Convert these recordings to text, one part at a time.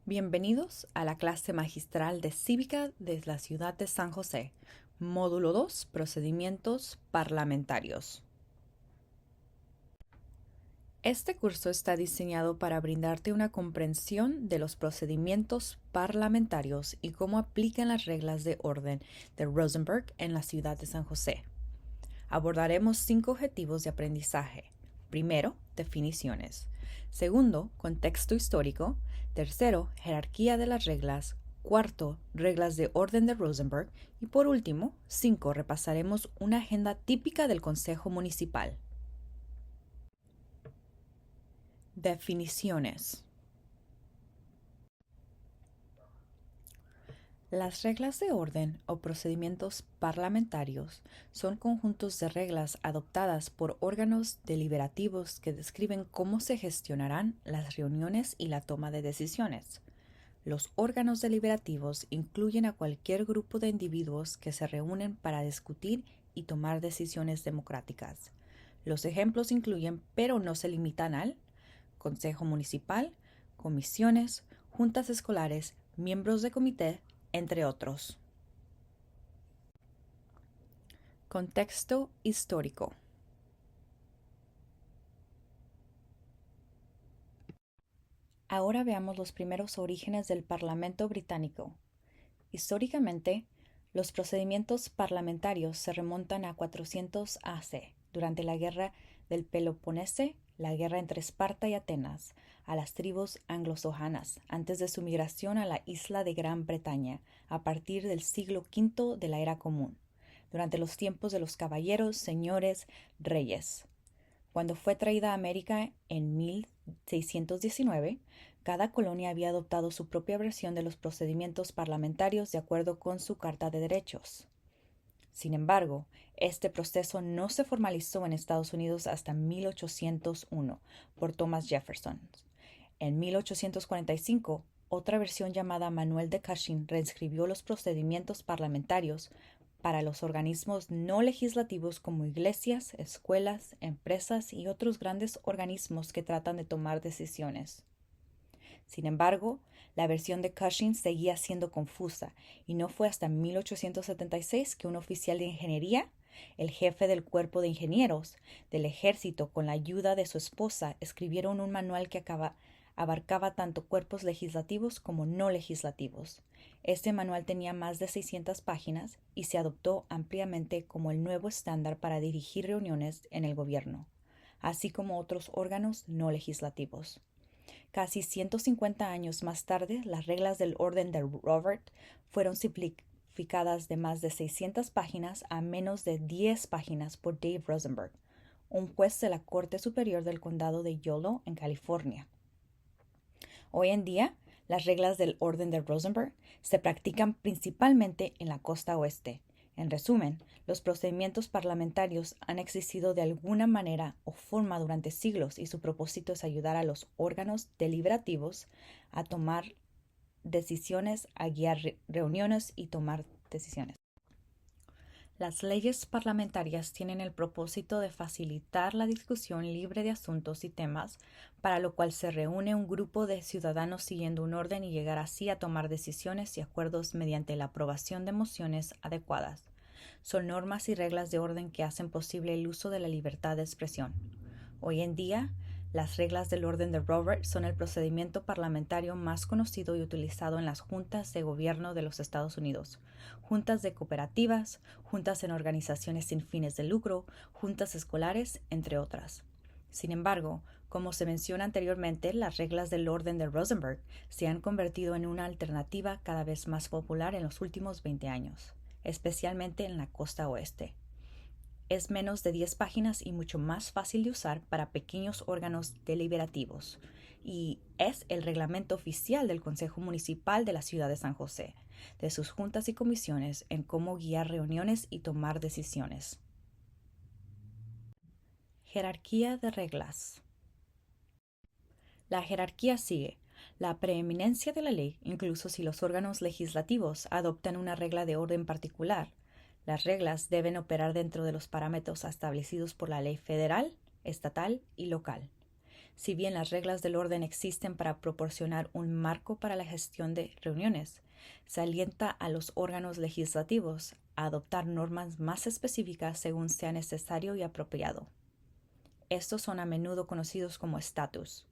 Bienvenidos a la clase magistral de Cívica de la Ciudad de San José, Módulo 2, Procedimientos Parlamentarios. Este curso está diseñado para brindarte una comprensión de los procedimientos parlamentarios y cómo aplican las reglas de orden de Rosenberg en la Ciudad de San José. Abordaremos 5 objetivos de aprendizaje. Primero, definiciones. Segundo, contexto histórico. Tercero, jerarquía de las reglas. Cuarto, reglas de orden de Rosenberg. Y por último, 5, repasaremos una agenda típica del Consejo Municipal. Definiciones. Las reglas de orden o procedimientos parlamentarios son conjuntos de reglas adoptadas por órganos deliberativos que describen cómo se gestionarán las reuniones y la toma de decisiones. Los órganos deliberativos incluyen a cualquier grupo de individuos que se reúnen para discutir y tomar decisiones democráticas. Los ejemplos incluyen, pero no se limitan al Consejo Municipal, comisiones, juntas escolares, miembros de comité, entre otros. Contexto histórico. Ahora veamos los primeros orígenes del Parlamento británico. Históricamente, los procedimientos parlamentarios se remontan a 400 AC, durante la Guerra del Peloponese, la guerra entre Esparta y Atenas, a las tribus anglosajonas, antes de su migración a la isla de Gran Bretaña, a partir del siglo V de la Era Común, durante los tiempos de los caballeros, señores, reyes. Cuando fue traída a América en 1619, cada colonia había adoptado su propia versión de los procedimientos parlamentarios de acuerdo con su Carta de Derechos. Sin embargo, este proceso no se formalizó en Estados Unidos hasta 1801 por Thomas Jefferson. En 1845, otra versión llamada Manual de Cushing reescribió los procedimientos parlamentarios para los organismos no legislativos como iglesias, escuelas, empresas y otros grandes organismos que tratan de tomar decisiones. Sin embargo, la versión de Cushing seguía siendo confusa y no fue hasta 1876 que un oficial de ingeniería, el jefe del cuerpo de ingenieros del ejército, con la ayuda de su esposa, escribieron un manual que abarcaba tanto cuerpos legislativos como no legislativos. Este manual tenía más de 600 páginas y se adoptó ampliamente como el nuevo estándar para dirigir reuniones en el gobierno, así como otros órganos no legislativos. Casi 150 años más tarde, las reglas del orden de Robert fueron simplificadas de más de 600 páginas a menos de 10 páginas por Dave Rosenberg, un juez de la Corte Superior del Condado de Yolo, en California. Hoy en día, las reglas del orden de Rosenberg se practican principalmente en la costa oeste. En resumen, los procedimientos parlamentarios han existido de alguna manera o forma durante siglos y su propósito es ayudar a los órganos deliberativos a tomar decisiones, a guiar reuniones y tomar decisiones. Las leyes parlamentarias tienen el propósito de facilitar la discusión libre de asuntos y temas, para lo cual se reúne un grupo de ciudadanos siguiendo un orden y llegar así a tomar decisiones y acuerdos mediante la aprobación de mociones adecuadas. Son normas y reglas de orden que hacen posible el uso de la libertad de expresión. Hoy en día, las reglas del orden de Robert son el procedimiento parlamentario más conocido y utilizado en las juntas de gobierno de los Estados Unidos, juntas de cooperativas, juntas en organizaciones sin fines de lucro, juntas escolares, entre otras. Sin embargo, como se menciona anteriormente, las reglas del orden de Rosenberg se han convertido en una alternativa cada vez más popular en los últimos 20 años, especialmente en la costa oeste. Es menos de 10 páginas y mucho más fácil de usar para pequeños órganos deliberativos, y es el reglamento oficial del Consejo Municipal de la Ciudad de San José, de sus juntas y comisiones en cómo guiar reuniones y tomar decisiones. Jerarquía de reglas. La jerarquía sigue la preeminencia de la ley, incluso si los órganos legislativos adoptan una regla de orden particular. Las reglas deben operar dentro de los parámetros establecidos por la ley federal, estatal y local. Si bien las reglas del orden existen para proporcionar un marco para la gestión de reuniones, se alienta a los órganos legislativos a adoptar normas más específicas según sea necesario y apropiado. Estos son a menudo conocidos como estatus.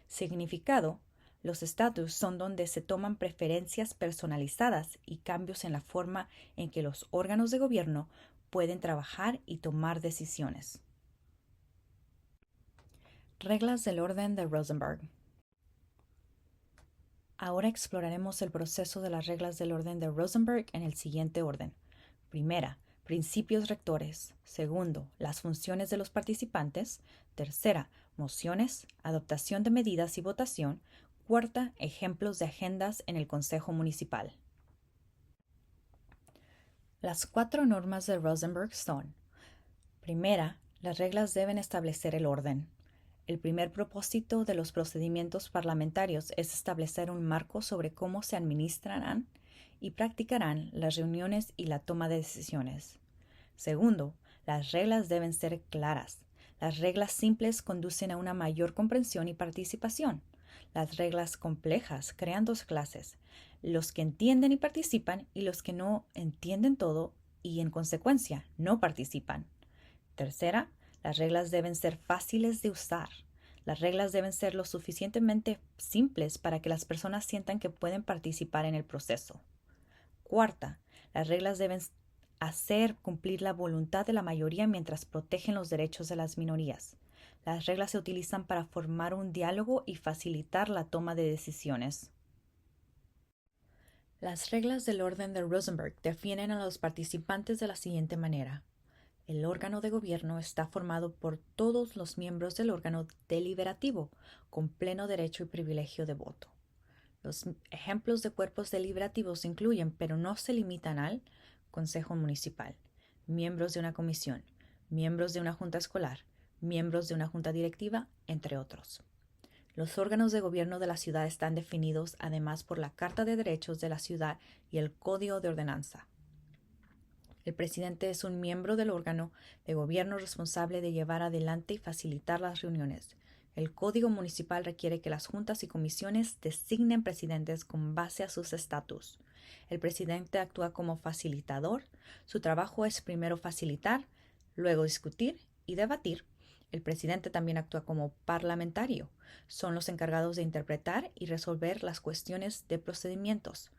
Significado: los estatus son donde se toman preferencias personalizadas y cambios en la forma en que los órganos de gobierno pueden trabajar y tomar decisiones. Reglas del orden de Rosenberg. Ahora exploraremos el proceso de las reglas del orden de Rosenberg en el siguiente orden. Primera, principios rectores. Segundo, las funciones de los participantes. Tercera, mociones, adoptación de medidas y votación. Cuarta, ejemplos de agendas en el Consejo Municipal. Las 4 normas de Rosenberg son: primera, las reglas deben establecer el orden. El primer propósito de los procedimientos parlamentarios es establecer un marco sobre cómo se administrarán y practicarán las reuniones y la toma de decisiones. Segundo, las reglas deben ser claras. Las reglas simples conducen a una mayor comprensión y participación. Las reglas complejas crean 2 clases: los que entienden y participan y los que no entienden todo y, en consecuencia, no participan. Tercera, las reglas deben ser fáciles de usar. Las reglas deben ser lo suficientemente simples para que las personas sientan que pueden participar en el proceso. Cuarta, las reglas deben hacer cumplir la voluntad de la mayoría mientras protegen los derechos de las minorías. Las reglas se utilizan para formar un diálogo y facilitar la toma de decisiones. Las reglas del orden de Rosenberg definen a los participantes de la siguiente manera. El órgano de gobierno está formado por todos los miembros del órgano deliberativo, con pleno derecho y privilegio de voto. Los ejemplos de cuerpos deliberativos incluyen, pero no se limitan al: Consejo Municipal, miembros de una comisión, miembros de una junta escolar, miembros de una junta directiva, entre otros. Los órganos de gobierno de la ciudad están definidos además por la Carta de Derechos de la Ciudad y el Código de Ordenanza. El presidente es un miembro del órgano de gobierno responsable de llevar adelante y facilitar las reuniones. El Código Municipal requiere que las juntas y comisiones designen presidentes con base a sus estatus. El presidente actúa como facilitador. Su trabajo es primero facilitar, luego discutir y debatir. El presidente también actúa como parlamentario. Son los encargados de interpretar y resolver las cuestiones de procedimientos,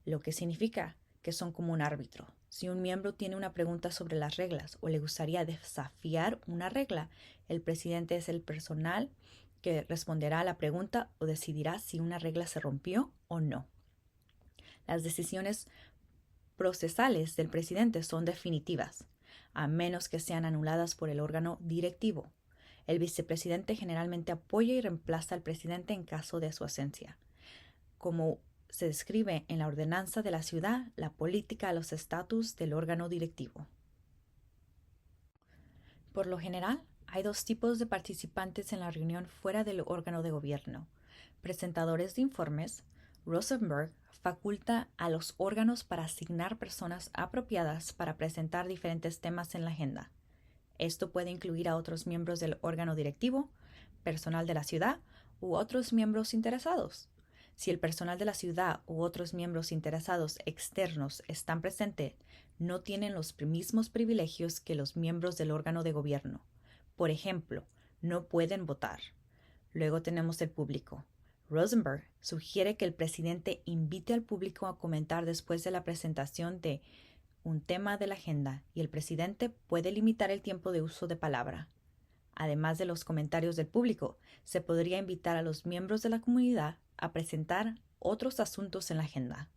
lo que significa que son como un árbitro. Si un miembro tiene una pregunta sobre las reglas o le gustaría desafiar una regla, el presidente es el personal que responderá a la pregunta o decidirá si una regla se rompió o no. Las decisiones procesales del presidente son definitivas, a menos que sean anuladas por el órgano directivo. El vicepresidente generalmente apoya y reemplaza al presidente en caso de su ausencia. Como se describe en la ordenanza de la ciudad, la política a los estatus del órgano directivo. Por lo general, hay 2 tipos de participantes en la reunión fuera del órgano de gobierno: presentadores de informes. Rosenberg faculta a los órganos para asignar personas apropiadas para presentar diferentes temas en la agenda. Esto puede incluir a otros miembros del órgano directivo, personal de la ciudad u otros miembros interesados. Si el personal de la ciudad u otros miembros interesados externos están presentes, no tienen los mismos privilegios que los miembros del órgano de gobierno. Por ejemplo, no pueden votar. Luego tenemos el público. Rosenberg sugiere que el presidente invite al público a comentar después de la presentación de un tema de la agenda, y el presidente puede limitar el tiempo de uso de palabra. Además de los comentarios del público, se podría invitar a los miembros de la comunidad a presentar otros asuntos en la agenda.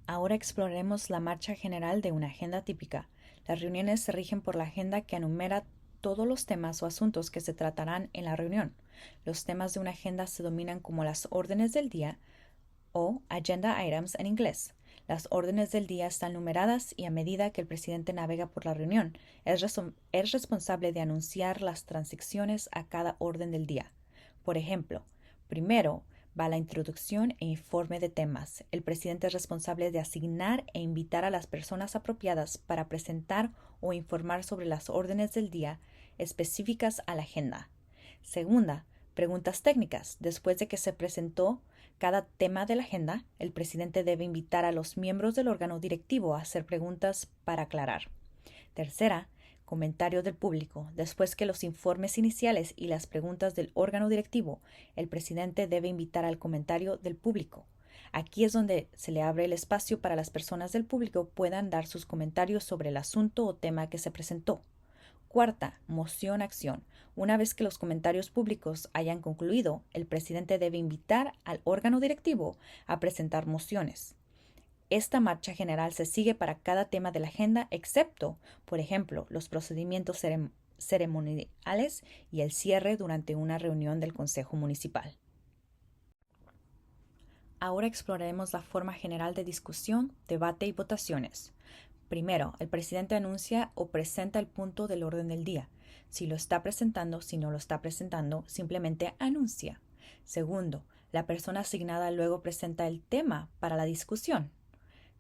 Ahora exploraremos la marcha general de una agenda típica. Las reuniones se rigen por la agenda que enumera todos los temas o asuntos que se tratarán en la reunión. Los temas de una agenda se denominan como las órdenes del día o agenda items en inglés. Las órdenes del día están numeradas y a medida que el presidente navega por la reunión, es responsable de anunciar las transiciones a cada orden del día. Por ejemplo, primero va la introducción e informe de temas. El presidente es responsable de asignar e invitar a las personas apropiadas para presentar o informar sobre las órdenes del día específicas a la agenda. Segunda, preguntas técnicas. Después de que se presentó cada tema de la agenda, el presidente debe invitar a los miembros del órgano directivo a hacer preguntas para aclarar. Tercera, comentario del público. Después que los informes iniciales y las preguntas del órgano directivo, el presidente debe invitar al comentario del público. Aquí es donde se le abre el espacio para las personas del público puedan dar sus comentarios sobre el asunto o tema que se presentó. Cuarta, moción-acción. Una vez que los comentarios públicos hayan concluido, el presidente debe invitar al órgano directivo a presentar mociones. Esta marcha general se sigue para cada tema de la agenda, excepto, por ejemplo, los procedimientos ceremoniales y el cierre durante una reunión del Consejo Municipal. Ahora exploraremos la forma general de discusión, debate y votaciones. Primero, el presidente anuncia o presenta el punto del orden del día. Si lo está presentando, si no lo está presentando, simplemente anuncia. Segundo, la persona asignada luego presenta el tema para la discusión.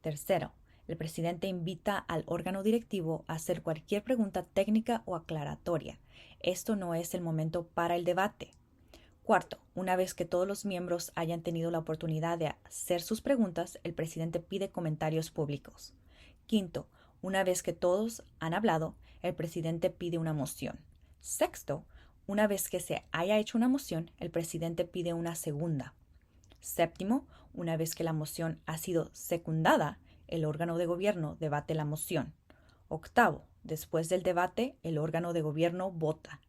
Tercero, el presidente invita al órgano directivo a hacer cualquier pregunta técnica o aclaratoria. Esto no es el momento para el debate. Cuarto, una vez que todos los miembros hayan tenido la oportunidad de hacer sus preguntas, el presidente pide comentarios públicos. Quinto, una vez que todos han hablado, el presidente pide una moción. Sexto, una vez que se haya hecho una moción, el presidente pide una segunda. Séptimo, una vez que la moción ha sido secundada, el órgano de gobierno debate la moción. Octavo, después del debate, el órgano de gobierno vota.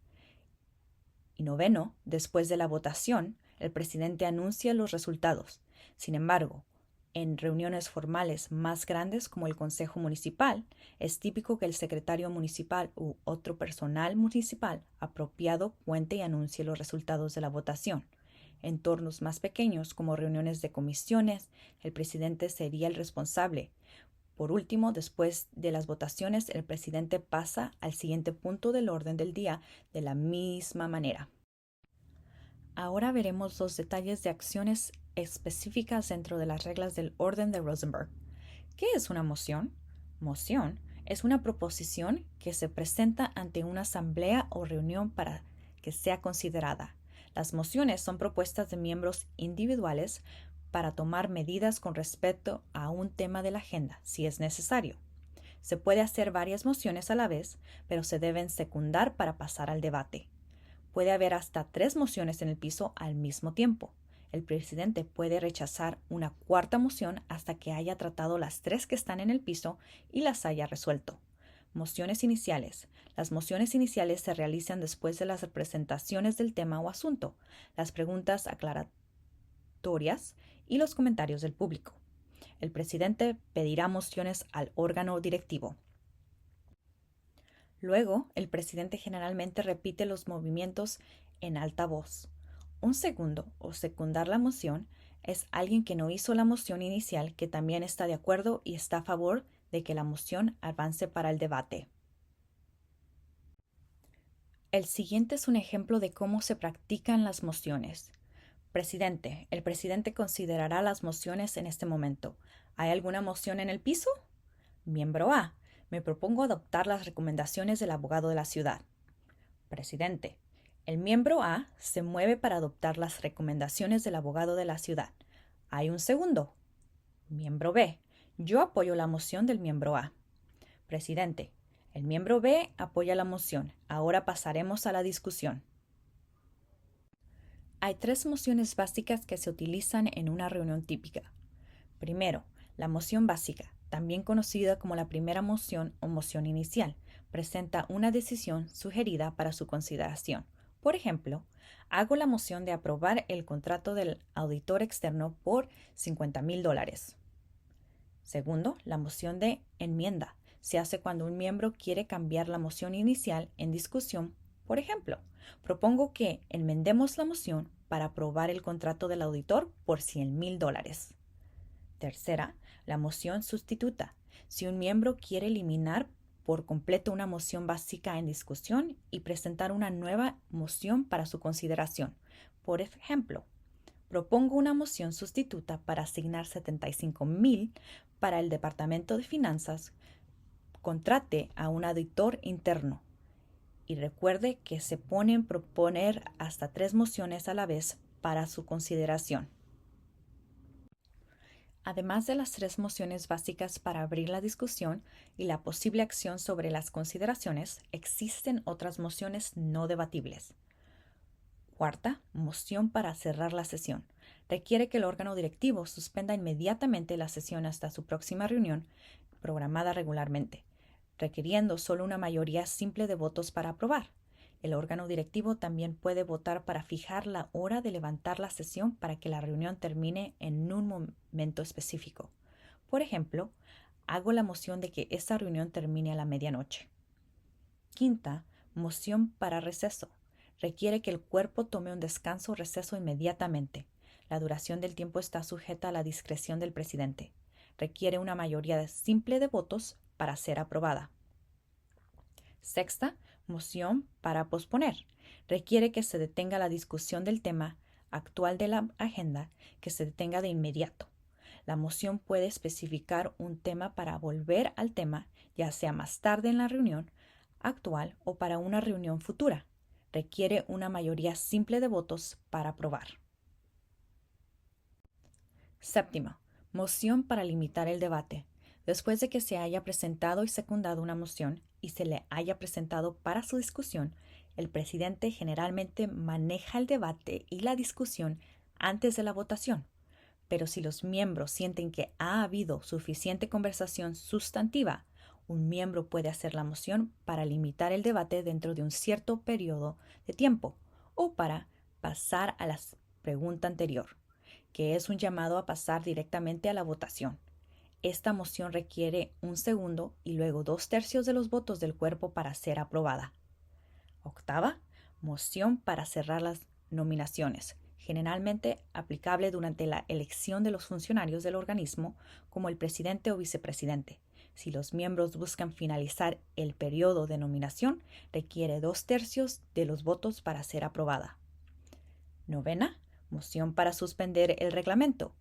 Y noveno, después de la votación, el presidente anuncia los resultados. Sin embargo, en reuniones formales más grandes como el Consejo Municipal, es típico que el secretario municipal u otro personal municipal apropiado cuente y anuncie los resultados de la votación. En entornos más pequeños, como reuniones de comisiones, el presidente sería el responsable. Por último, después de las votaciones, el presidente pasa al siguiente punto del orden del día de la misma manera. Ahora veremos los detalles de acciones específicas dentro de las reglas del orden de Rosenberg. ¿Qué es una moción? Moción es una proposición que se presenta ante una asamblea o reunión para que sea considerada. Las mociones son propuestas de miembros individuales para tomar medidas con respecto a un tema de la agenda, si es necesario. Se puede hacer varias mociones a la vez, pero se deben secundar para pasar al debate. Puede haber hasta 3 mociones en el piso al mismo tiempo. El presidente puede rechazar una cuarta moción hasta que haya tratado las 3 que están en el piso y las haya resuelto. Mociones iniciales. Las mociones iniciales se realizan después de las presentaciones del tema o asunto, las preguntas aclaratorias y los comentarios del público. El presidente pedirá mociones al órgano directivo. Luego, el presidente generalmente repite los movimientos en alta voz. Un segundo o secundar la moción es alguien que no hizo la moción inicial que también está de acuerdo y está a favor de que la moción avance para el debate. El siguiente es un ejemplo de cómo se practican las mociones. Presidente, el presidente considerará las mociones en este momento. ¿Hay alguna moción en el piso? Miembro A. Me propongo adoptar las recomendaciones del abogado de la ciudad. Presidente. El miembro A se mueve para adoptar las recomendaciones del abogado de la ciudad. ¿Hay un segundo? Miembro B. Yo apoyo la moción del miembro A. Presidente. El miembro B apoya la moción. Ahora pasaremos a la discusión. Hay 3 mociones básicas que se utilizan en una reunión típica. Primero, la moción básica, también conocida como la primera moción o moción inicial, presenta una decisión sugerida para su consideración. Por ejemplo, hago la moción de aprobar el contrato del auditor externo por $50,000. Segundo, la moción de enmienda se hace cuando un miembro quiere cambiar la moción inicial en discusión. Por ejemplo, propongo que enmendemos la moción para aprobar el contrato del auditor por $100,000. Tercera, la moción sustituta. Si un miembro quiere eliminar por completo una moción básica en discusión y presentar una nueva moción para su consideración. Por ejemplo, propongo una moción sustituta para asignar $75,000 para el Departamento de Finanzas contrate a un auditor interno Y recuerde que se pueden proponer hasta 3 mociones a la vez para su consideración. Además de las 3 mociones básicas para abrir la discusión y la posible acción sobre las consideraciones, existen otras mociones no debatibles. Cuarta, moción para cerrar la sesión. Requiere que el órgano directivo suspenda inmediatamente la sesión hasta su próxima reunión, programada regularmente, requiriendo solo una mayoría simple de votos para aprobar. El órgano directivo también puede votar para fijar la hora de levantar la sesión para que la reunión termine en un momento específico. Por ejemplo, hago la moción de que esta reunión termine a la medianoche. Quinta, moción para receso. Requiere que el cuerpo tome un descanso o receso inmediatamente. La duración del tiempo está sujeta a la discreción del presidente. Requiere una mayoría simple de votos para ser aprobada. Sexta, moción para posponer. Requiere que se detenga la discusión del tema actual de la agenda, que se detenga de inmediato. La moción puede especificar un tema para volver al tema, ya sea más tarde en la reunión actual o para una reunión futura. Requiere una mayoría simple de votos para aprobar. Séptimo, moción para limitar el debate. Después de que se haya presentado y secundado una moción y se le haya presentado para su discusión, el presidente generalmente maneja el debate y la discusión antes de la votación. Pero si los miembros sienten que ha habido suficiente conversación sustantiva, un miembro puede hacer la moción para limitar el debate dentro de un cierto periodo de tiempo o para pasar a la pregunta anterior, que es un llamado a pasar directamente a la votación. Esta moción requiere un segundo y luego 2/3 de los votos del cuerpo para ser aprobada. Octava, moción para cerrar las nominaciones, generalmente aplicable durante la elección de los funcionarios del organismo como el presidente o vicepresidente. Si los miembros buscan finalizar el periodo de nominación, requiere 2/3 de los votos para ser aprobada. Novena, moción para suspender el reglamento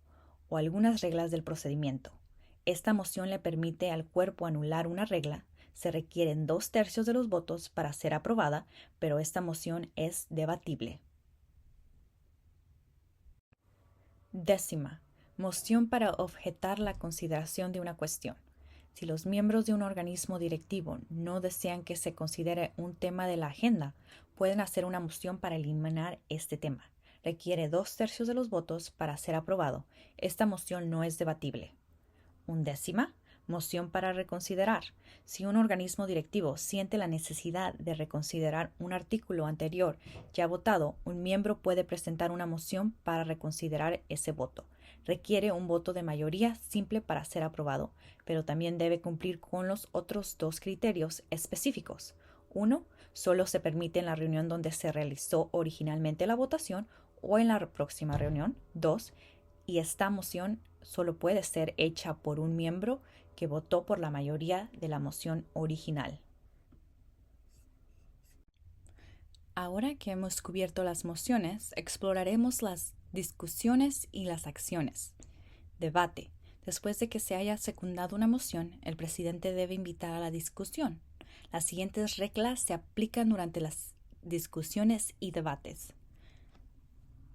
o algunas reglas del procedimiento. Esta moción le permite al cuerpo anular una regla. Se requieren 2/3 de los votos para ser aprobada, pero esta moción es debatible. Décima, moción para objetar la consideración de una cuestión. Si los miembros de un organismo directivo no desean que se considere un tema de la agenda, pueden hacer una moción para eliminar este tema. Requiere 2/3 de los votos para ser aprobado. Esta moción no es debatible. Undécima, moción para reconsiderar. Si un organismo directivo siente la necesidad de reconsiderar un artículo anterior ya votado, un miembro puede presentar una moción para reconsiderar ese voto. Requiere un voto de mayoría simple para ser aprobado, pero también debe cumplir con los otros 2 criterios específicos. 1. Solo se permite en la reunión donde se realizó originalmente la votación o en la próxima reunión. 2. Y esta moción solo puede ser hecha por un miembro que votó por la mayoría de la moción original. Ahora que hemos cubierto las mociones, exploraremos las discusiones y las acciones. Debate. Después de que se haya secundado una moción, el presidente debe invitar a la discusión. Las siguientes reglas se aplican durante las discusiones y debates.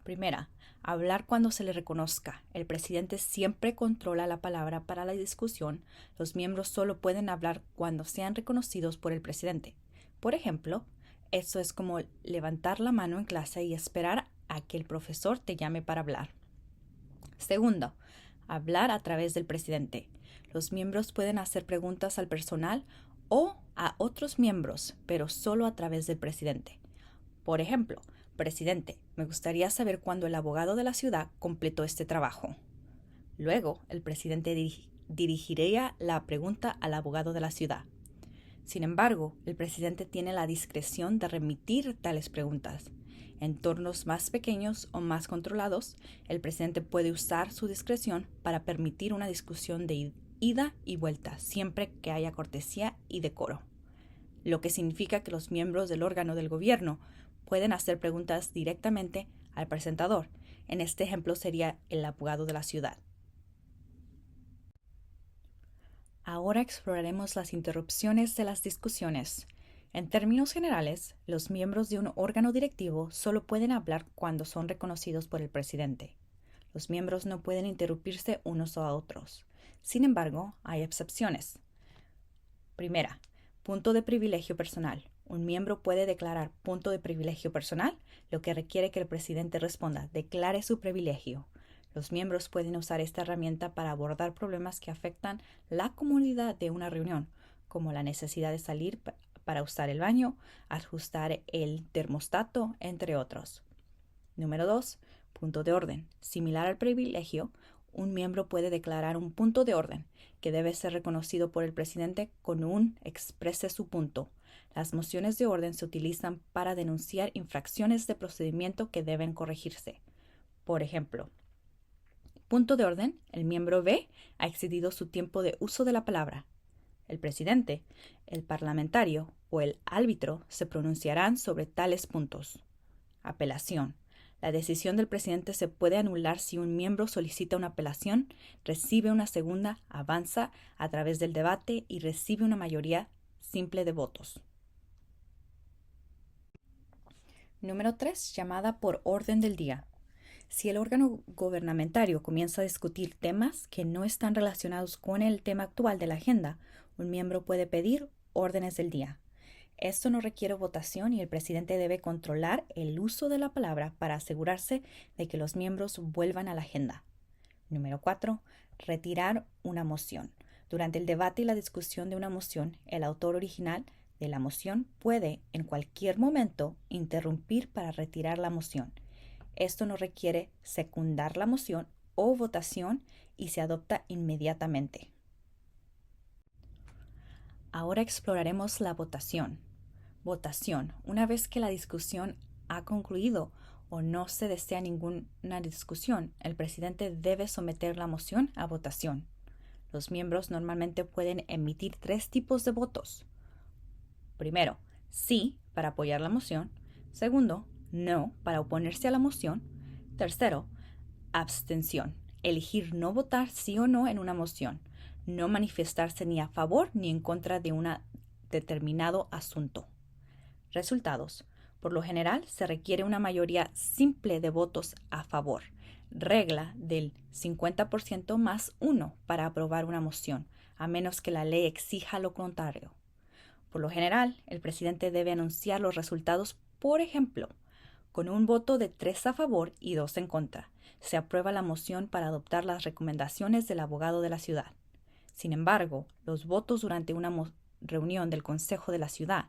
Primera, hablar cuando se le reconozca. El presidente siempre controla la palabra para la discusión. Los miembros solo pueden hablar cuando sean reconocidos por el presidente. Por ejemplo, eso es como levantar la mano en clase y esperar a que el profesor te llame para hablar. Segundo, hablar a través del presidente. Los miembros pueden hacer preguntas al personal o a otros miembros, pero solo a través del presidente. Por ejemplo, presidente, me gustaría saber cuándo el abogado de la ciudad completó este trabajo. Luego, el presidente dirigiría la pregunta al abogado de la ciudad. Sin embargo, el presidente tiene la discreción de remitir tales preguntas. En entornos más pequeños o más controlados, el presidente puede usar su discreción para permitir una discusión de ida y vuelta, siempre que haya cortesía y decoro. Lo que significa que los miembros del órgano del gobierno pueden hacer preguntas directamente al presentador. En este ejemplo sería el abogado de la ciudad. Ahora exploraremos las interrupciones de las discusiones. En términos generales, los miembros de un órgano directivo solo pueden hablar cuando son reconocidos por el presidente. Los miembros no pueden interrumpirse unos a otros. Sin embargo, hay excepciones. Primera, punto de privilegio personal. Un miembro puede declarar punto de privilegio personal, lo que requiere que el presidente responda, declare su privilegio. Los miembros pueden usar esta herramienta para abordar problemas que afectan la comunidad de una reunión, como la necesidad de salir para usar el baño, ajustar el termostato, entre otros. Número 2. Punto de orden. Similar al privilegio, un miembro puede declarar un punto de orden que debe ser reconocido por el presidente con un exprese su punto. Las mociones de orden se utilizan para denunciar infracciones de procedimiento que deben corregirse. Por ejemplo, punto de orden, el miembro B ha excedido su tiempo de uso de la palabra. El presidente, el parlamentario o el árbitro se pronunciarán sobre tales puntos. Apelación. La decisión del presidente se puede anular si un miembro solicita una apelación, recibe una segunda, avanza a través del debate y recibe una mayoría simple de votos. Número 3. Llamada por orden del día. Si el órgano gubernamentario comienza a discutir temas que no están relacionados con el tema actual de la agenda, un miembro puede pedir órdenes del día. Esto no requiere votación y el presidente debe controlar el uso de la palabra para asegurarse de que los miembros vuelvan a la agenda. Número 4. Retirar una moción. Durante el debate y la discusión de una moción, el autor original de la moción puede, en cualquier momento, interrumpir para retirar la moción. Esto no requiere secundar la moción o votación y se adopta inmediatamente. Ahora exploraremos la votación. Votación. Una vez que la discusión ha concluido o no se desea ninguna discusión, el presidente debe someter la moción a votación. Los miembros normalmente pueden emitir 3 tipos de votos. Primero, sí para apoyar la moción. Segundo, no para oponerse a la moción. Tercero, abstención. Elegir no votar sí o no en una moción. No manifestarse ni a favor ni en contra de un determinado asunto. Resultados. Por lo general, se requiere una mayoría simple de votos a favor, regla del 50% más 1 para aprobar una moción, a menos que la ley exija lo contrario. Por lo general, el presidente debe anunciar los resultados, por ejemplo, con un voto de 3 a favor y 2 en contra. Se aprueba la moción para adoptar las recomendaciones del abogado de la ciudad. Sin embargo, los votos durante una reunión del Consejo de la Ciudad,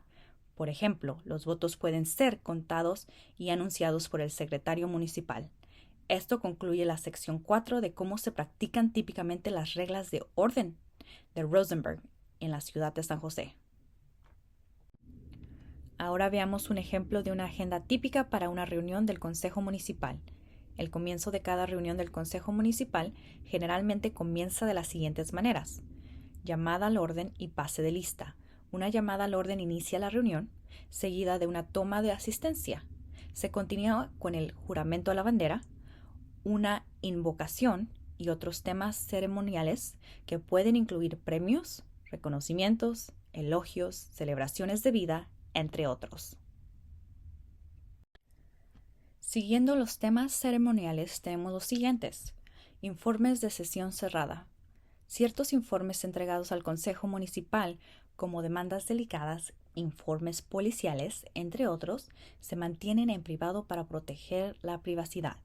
por ejemplo, los votos pueden ser contados y anunciados por el secretario municipal. Esto concluye la sección 4 de cómo se practican típicamente las reglas de orden de Rosenberg en la ciudad de San José. Ahora veamos un ejemplo de una agenda típica para una reunión del Consejo Municipal. El comienzo de cada reunión del Consejo Municipal generalmente comienza de las siguientes maneras. Llamada al orden y pase de lista. Una llamada al orden inicia la reunión, seguida de una toma de asistencia. Se continúa con el juramento a la bandera, una invocación y otros temas ceremoniales que pueden incluir premios, reconocimientos, elogios, celebraciones de vida, entre otros. Siguiendo los temas ceremoniales tenemos los siguientes. Informes de sesión cerrada. Ciertos informes entregados al Consejo Municipal, como demandas delicadas, informes policiales, entre otros, se mantienen en privado para proteger la privacidad.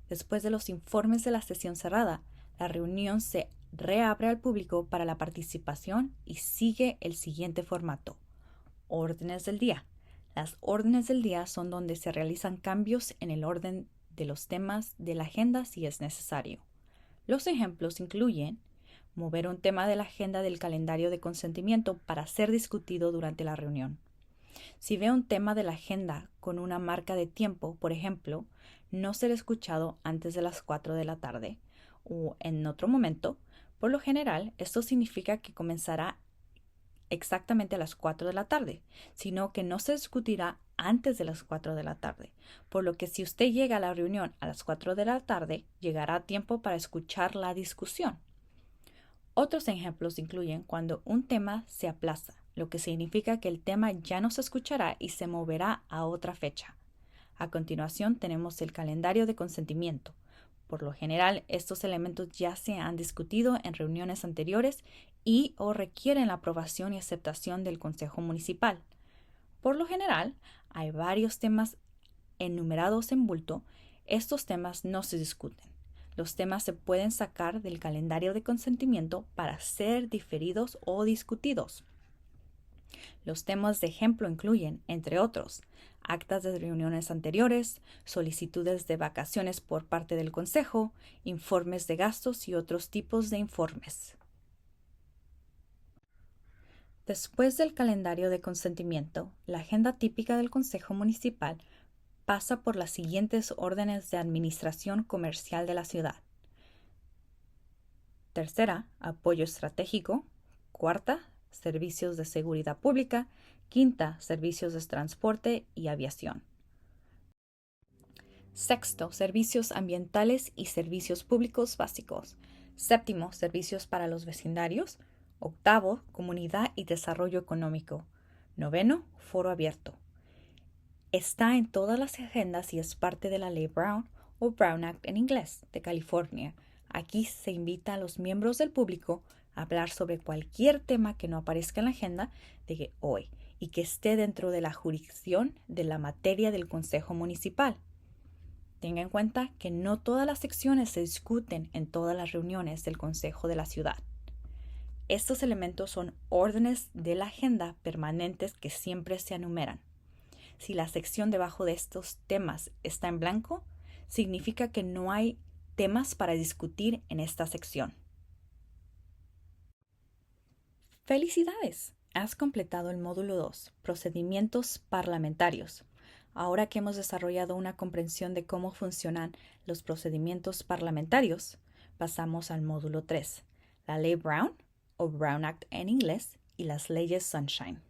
Después de los informes de la sesión cerrada, la reunión se reabre al público para la participación y sigue el siguiente formato. Órdenes del día. Las órdenes del día son donde se realizan cambios en el orden de los temas de la agenda si es necesario. Los ejemplos incluyen mover un tema de la agenda del calendario de consentimiento para ser discutido durante la reunión. Si ve un tema de la agenda con una marca de tiempo, por ejemplo, no ser escuchado antes de las 4 de la tarde o en otro momento, por lo general esto significa que comenzará exactamente a las 4 de la tarde, sino que no se discutirá antes de las 4 de la tarde, por lo que si usted llega a la reunión a las 4 de la tarde, llegará a tiempo para escuchar la discusión. Otros ejemplos incluyen cuando un tema se aplaza, lo que significa que el tema ya no se escuchará y se moverá a otra fecha. A continuación tenemos el calendario de consentimiento. Por lo general, estos elementos ya se han discutido en reuniones anteriores y o requieren la aprobación y aceptación del Consejo Municipal. Por lo general, hay varios temas enumerados en bulto. Estos temas no se discuten. Los temas se pueden sacar del calendario de consentimiento para ser diferidos o discutidos. Los temas de ejemplo incluyen, entre otros, actas de reuniones anteriores, solicitudes de vacaciones por parte del Consejo, informes de gastos y otros tipos de informes. Después del calendario de consentimiento, la agenda típica del Consejo Municipal pasa por las siguientes órdenes de administración comercial de la ciudad. Tercera, apoyo estratégico. Cuarta, servicios de seguridad pública. Quinta, servicios de transporte y aviación. Sexto, servicios ambientales y servicios públicos básicos. Séptimo, servicios para los vecindarios. Octavo, comunidad y desarrollo económico. Noveno, foro abierto. Está en todas las agendas y es parte de la Ley Brown o Brown Act en inglés de California. Aquí se invita a los miembros del público a hablar sobre cualquier tema que no aparezca en la agenda de hoy y que esté dentro de la jurisdicción de la materia del Consejo Municipal. Tenga en cuenta que no todas las secciones se discuten en todas las reuniones del Consejo de la Ciudad. Estos elementos son órdenes de la agenda permanentes que siempre se enumeran. Si la sección debajo de estos temas está en blanco, significa que no hay temas para discutir en esta sección. ¡Felicidades! Has completado el módulo 2, Procedimientos Parlamentarios. Ahora que hemos desarrollado una comprensión de cómo funcionan los procedimientos parlamentarios, pasamos al módulo 3, la Ley Brown o Brown Act en inglés y las leyes Sunshine.